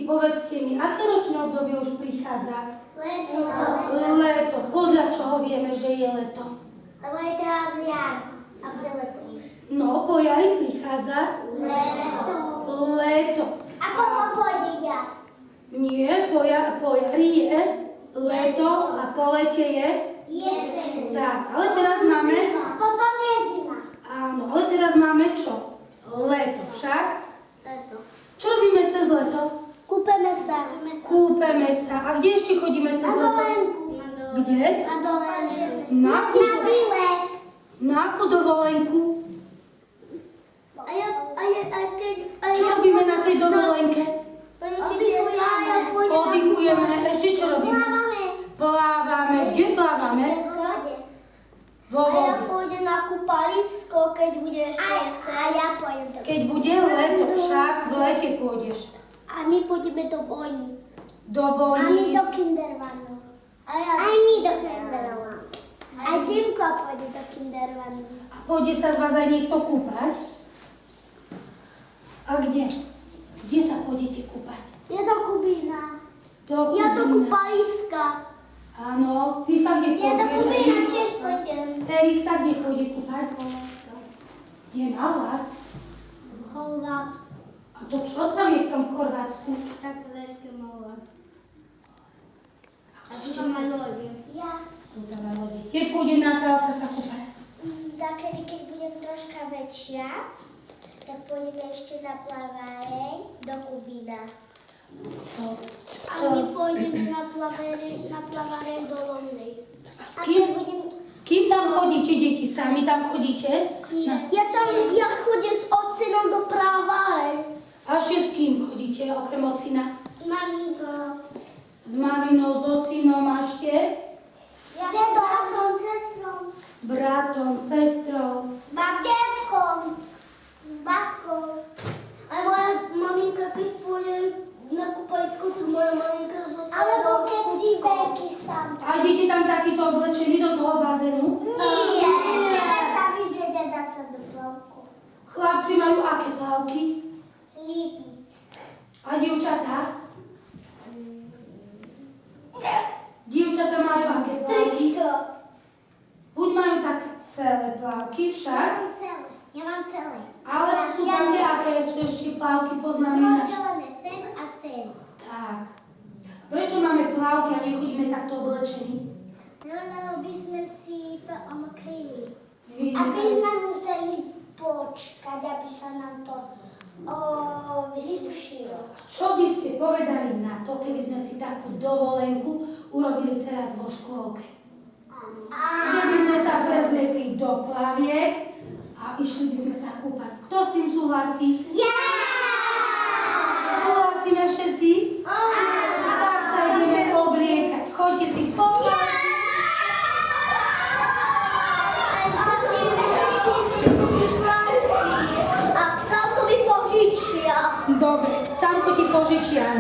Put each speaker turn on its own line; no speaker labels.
povedzte mi, aké ročné obdobie už prichádza?
Leto.
Leto. Podľa čoho vieme, že je leto?
Lebo je teraz jar. A bude leto už.
No, po jari prichádza
Leto.
leto.
A potom pôjde jar.
Nie, po jari je leto a po lete je?
Jeseň.
Tak, ale teraz máme...
Potom je zima.
Áno, ale teraz máme čo? Leto však.
Leto.
Čo robíme cez leto?
Kúpeme sa.
Kúpeme sa. A kde ešte chodíme cez
Na
leto?
dovolenku.
Kde?
Na dovolenku.
Na
výlet.
Na akú dovolenku? Čo robíme na tej dovolenke? Oddychujeme. Ešte čo robíme? Plávame. Kde plávame? Vo
A ja
vode.
pôjdem na kúpalisko, keď bude ešte jeseň. A ja pôjdem do...
Keď bude leto, však v lete pôjdeš.
A my pôjdeme do bojnic.
Do
A my
bojníc.
do kindervanu. Aj my do kindervanu. Aj Dimko pôjde do kindervanu.
A pôjde sa z vás aj niekto kúpať? A kde? Kde sa pôjdete kúpať?
Ja do Kubína.
Do
Ja do
Kubína.
kúpaliska.
Áno, ty sa kde
Ja do
pôjdeš?
Kubína tiež pôjdem.
Erik sa kde pôjde kúpať? Kde na hlas?
Chorvát.
A to čo tam je v tom Chorvátsku?
Tak veľké more.
A ešte má
lode. Ja.
sú tam aj lode. Keď pôjde Natálka sa kúpať?
Takedy, keď budem troška väčšia, tak pôjdeme ešte na plaváreň do Kubína. A my pôjdeme na plaváreň do Lomnej.
A s kým tam chodíte, deti? Sami tam chodíte?
Ja chodím s otcinom do plaváreň.
A ešte s kým chodíte, okrem ocina?
S maminkou.
S maminou, s ocinom a ešte?
Ja s bratom, sestrom.
Bratom, sestrou.
S detkom. S babkou. A moja maminka, keď pôjde na kúpalisko, tak moja maminka zostane. Alebo keď si veľký sám.
A idete tam takýto oblečení do toho bazénu?
Nie. Chceme sa vyzrieť a dať sa do plavku.
Chlapci majú aké plavky?
Slípi.
A dievčatá? Dievčatá majú aké plavky?
Tričko.
Buď majú také celé plavky však,
Ja mám celé.
ale sú tam aké sú ešte plavky, poznáme naše.
Rozdelené sem a sem.
Tak. Prečo máme plavky a nechodíme takto oblečení?
No, lebo by sme si to omokryli.
Vidíte?
Aby sme museli počkať, aby sa nám to vysušilo.
Čo by ste povedali na to, keby sme si takú dovolenku urobili teraz vo škôlke? Že by sme sa prezliekli do plaviek a išli by sme sa kúpať. Kto s tým súhlasí? Súhlasíme všetci? Tak sa ideme obliekať. Choďte si po plavi.
A Samko mi požičia.
Dobre, Samko ti požičiam.